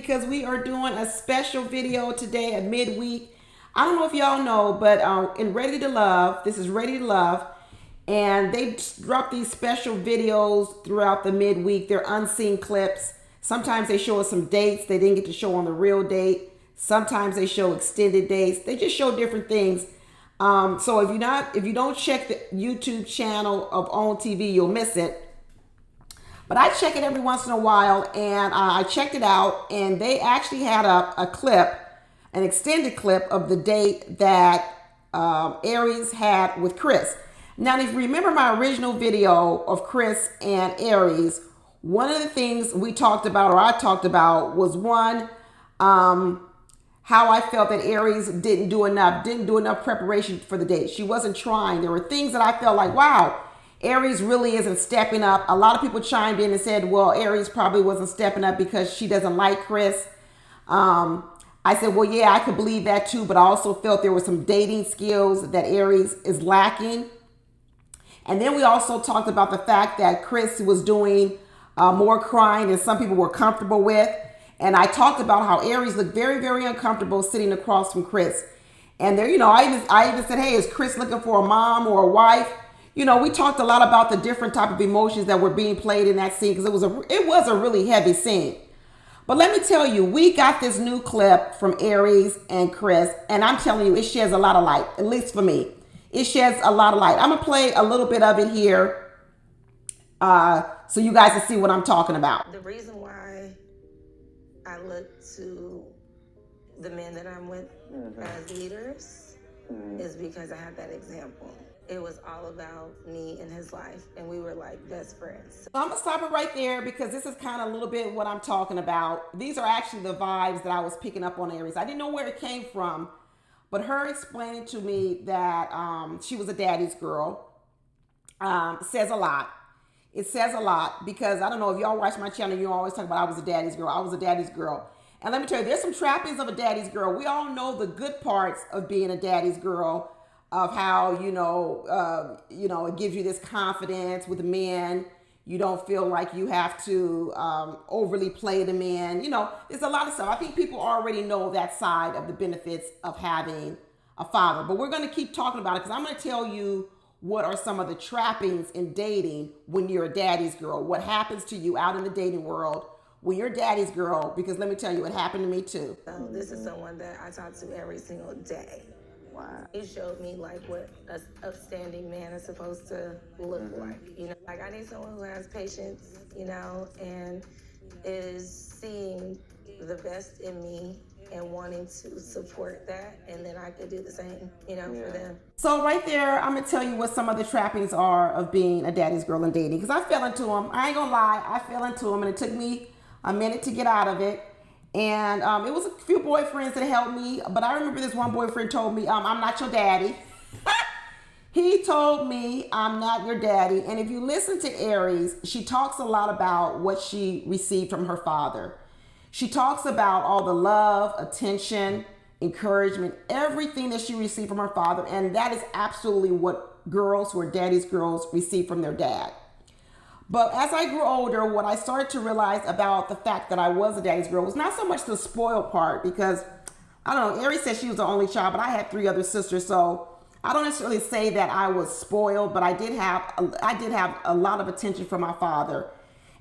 because we are doing a special video today at midweek. I don't know if y'all know, but in Ready to Love, this is Ready to Love, and they drop these special videos throughout the midweek. They're unseen clips. Sometimes they show us some dates they didn't get to show on the real date. Sometimes they show extended dates. They just show different things. So if you don't check the YouTube channel of OWN TV, you'll miss it. But I check it every once in a while, and I checked it out, and they actually had a clip, an extended clip of the date that Aries had with Chris. Now, if you remember my original video of Chris and Aries, one of the things we talked about, or I talked about, was one, how I felt that Aries didn't do enough preparation for the date. She wasn't trying. There were things that I felt like, wow, Aries really isn't stepping up. A lot of people chimed in and said, well, Aries probably wasn't stepping up because she doesn't like Chris. I said, well, yeah, I could believe that too, but I also felt there were some dating skills that Aries is lacking. And then we also talked about the fact that Chris was doing more crying than some people were comfortable with. And I talked about how Aries looked very, very uncomfortable sitting across from Chris. And there, I even said, hey, is Chris looking for a mom or a wife? We talked a lot about the different type of emotions that were being played in that scene because it was a really heavy scene. But let me tell you, we got this new clip from Aries and Chris, and I'm telling you, it sheds a lot of light, at least for me. It sheds a lot of light. I'm going to play a little bit of it here so you guys can see what I'm talking about. The reason why I look to the men that I'm with as leaders is because I have that example. It was all about me and his life, and we were like best friends. So I'm going to stop it right there because this is kind of a little bit what I'm talking about. These are actually the vibes that I was picking up on Aries. I didn't know where it came from, but her explaining to me that she was a daddy's girl says a lot. It says a lot because I don't know if y'all watch my channel, you always talk about I was a daddy's girl. I was a daddy's girl. And let me tell you, there's some trappings of a daddy's girl. We all know the good parts of being a daddy's girl, of how, it gives you this confidence with men. You don't feel like you have to overly play the men. There's a lot of stuff. I think people already know that side of the benefits of having a father. But we're going to keep talking about it because I'm going to tell you what are some of the trappings in dating when you're a daddy's girl. What happens to you out in the dating world when you're a daddy's girl, because let me tell you, it happened to me too. So this is someone that I talk to every single day. Wow. He showed me like what an upstanding man is supposed to look like. Like I need someone who has patience, and is seeing the best in me and wanting to support that, and then I could do the same, for them. So right there, I'm gonna tell you what some of the trappings are of being a daddy's girl and dating, because I fell into them. I ain't gonna lie, I fell into them, and it took me a minute to get out of it. And it was a few boyfriends that helped me, but I remember this one boyfriend told me, I'm not your daddy. He told me, I'm not your daddy. And if you listen to Aries, she talks a lot about what she received from her father. She talks about all the love, attention, encouragement, everything that she received from her father. And that is absolutely what girls who are daddy's girls receive from their dad. But as I grew older, what I started to realize about the fact that I was a daddy's girl was not so much the spoiled part, because I don't know, Aries said she was the only child, but I had 3 other sisters. So I don't necessarily say that I was spoiled, but I did have a lot of attention from my father.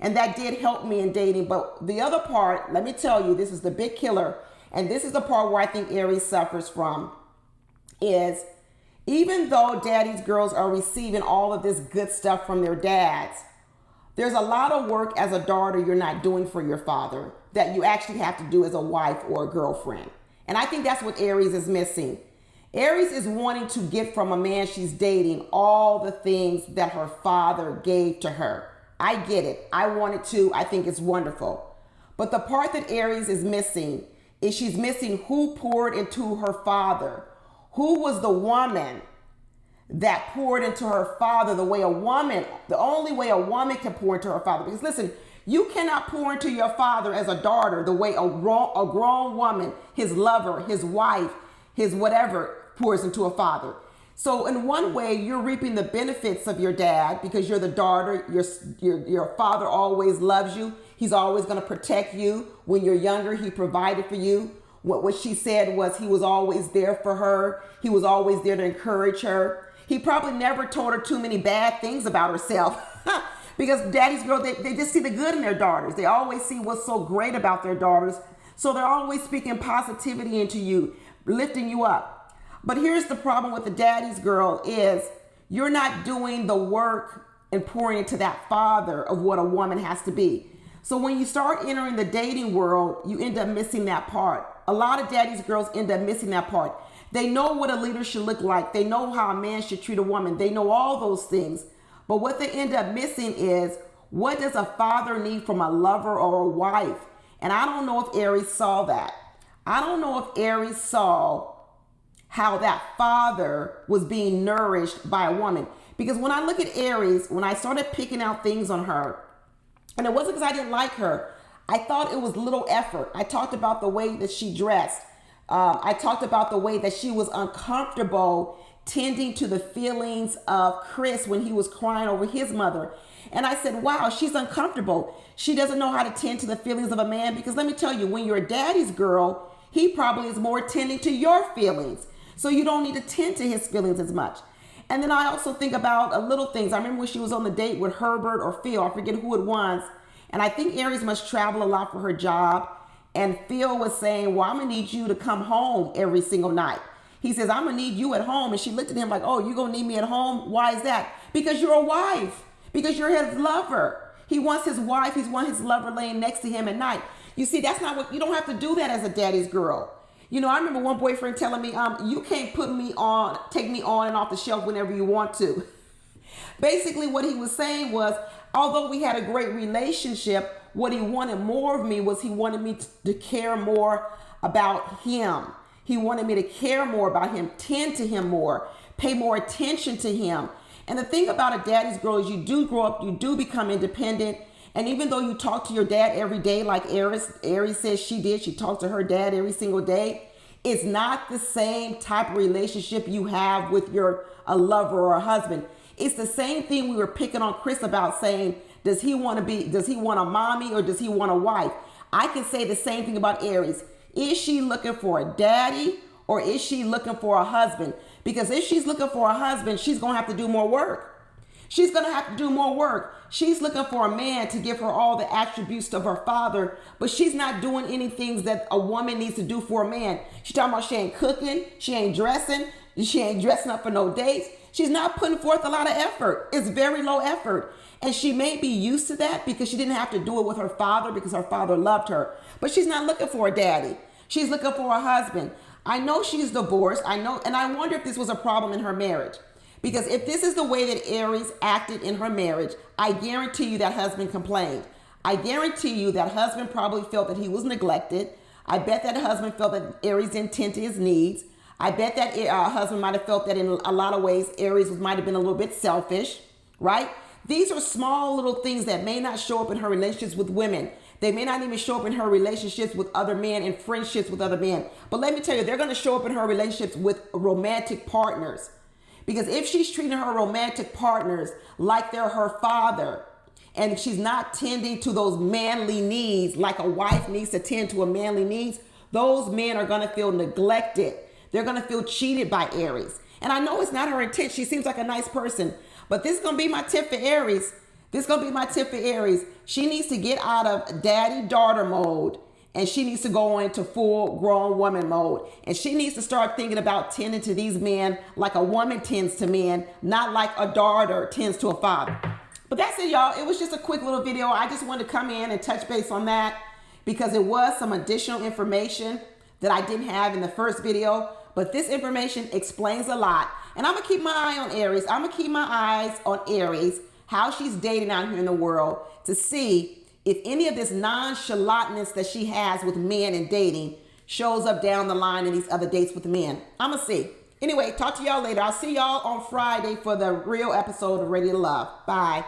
And that did help me in dating. But the other part, let me tell you, this is the big killer. And this is the part where I think Aries suffers from, is even though daddy's girls are receiving all of this good stuff from their dads, there's a lot of work as a daughter you're not doing for your father that you actually have to do as a wife or a girlfriend. And I think that's what Aries is missing. Aries is wanting to get from a man she's dating all the things that her father gave to her. I get it. I want it too. I think it's wonderful. But the part that Aries is missing is she's missing who poured into her father. Who was the woman that poured into her father the only way a woman can pour into her father? Because listen, you cannot pour into your father as a daughter the way a grown woman, his lover, his wife, his whatever, pours into a father. So in one way, you're reaping the benefits of your dad because you're the daughter. Your father always loves you. He's always going to protect you. When you're younger, he provided for you. What she said was he was always there for her. He was always there to encourage her. He probably never told her too many bad things about herself because daddy's girl, they just see the good in their daughters. They always see what's so great about their daughters. So they're always speaking positivity into you, lifting you up. But here's the problem with the daddy's girl is you're not doing the work and pouring into that father of what a woman has to be. So when you start entering the dating world, you end up missing that part. A lot of daddy's girls end up missing that part. They know what a leader should look like. They know how a man should treat a woman. They know all those things. But what they end up missing is, what does a father need from a lover or a wife? And I don't know if Aries saw that. I don't know if Aries saw how that father was being nourished by a woman. Because when I look at Aries, when I started picking out things on her, and it wasn't because I didn't like her, I thought it was little effort. I talked about the way that she dressed. I talked about the way that she was uncomfortable tending to the feelings of Chris when he was crying over his mother. And I said, wow, she's uncomfortable. She doesn't know how to tend to the feelings of a man, because let me tell you, when you're a daddy's girl, he probably is more tending to your feelings. So you don't need to tend to his feelings as much. And then I also think about little things. I remember when she was on the date with Herbert or Phil, I forget who it was. And I think Aries must travel a lot for her job. And Phil was saying, well, I'm going to need you to come home every single night. He says, I'm going to need you at home. And she looked at him like, oh, you're going to need me at home? Why is that? Because you're a wife. Because you're his lover. He wants his wife. He wants his lover laying next to him at night. You see, that's not what, you don't have to do that as a daddy's girl. You know, I remember one boyfriend telling me, you can't put me on, take me on and off the shelf whenever you want to. Basically, what he was saying was, although we had a great relationship, what he wanted more of me was he wanted me to care more about him. He wanted me to care more about him, tend to him more, pay more attention to him. And the thing about a daddy's girl is you do grow up, you do become independent. And even though you talk to your dad every day, like Aries says she did, she talked to her dad every single day, it's not the same type of relationship you have with a lover or a husband. It's the same thing we were picking on Chris about, saying, does he want a mommy or does he want a wife? I can say the same thing about Aries. Is she looking for a daddy or is she looking for a husband? Because if she's looking for a husband, she's going to have to do more work. She's going to have to do more work. She's looking for a man to give her all the attributes of her father, but she's not doing any things that a woman needs to do for a man. She's talking about she ain't cooking, she ain't dressing up for no dates. She's not putting forth a lot of effort. It's very low effort. And she may be used to that because she didn't have to do it with her father because her father loved her. But she's not looking for a daddy. She's looking for a husband. I know she's divorced. I know, and I wonder if this was a problem in her marriage. Because if this is the way that Aries acted in her marriage, I guarantee you that husband complained. I guarantee you that husband probably felt that he was neglected. I bet that husband felt that Aries didn't tend to his needs. I bet that husband might have felt that in a lot of ways Aries might have been a little bit selfish, right? These are small little things that may not show up in her relationships with women. They may not even show up in her relationships with other men and friendships with other men. But let me tell you, they're going to show up in her relationships with romantic partners. Because if she's treating her romantic partners like they're her father, and she's not tending to those manly needs like a wife needs to tend to a manly needs, those men are going to feel neglected. They're going to feel cheated by Aries. And I know it's not her intent. She seems like a nice person. But this is going to be my tip for Aries. She needs to get out of daddy-daughter mode, and she needs to go into full-grown woman mode. And she needs to start thinking about tending to these men like a woman tends to men, not like a daughter tends to a father. But that's it, y'all. It was just a quick little video. I just wanted to come in and touch base on that because it was some additional information that I didn't have in the first video. But this information explains a lot. And I'm going to keep my eye on Aries. I'm going to keep my eyes on Aries, how she's dating out here in the world, to see if any of this nonchalantness that she has with men and dating shows up down the line in these other dates with men. I'm going to see. Anyway, talk to y'all later. I'll see y'all on Friday for the real episode of Ready to Love. Bye.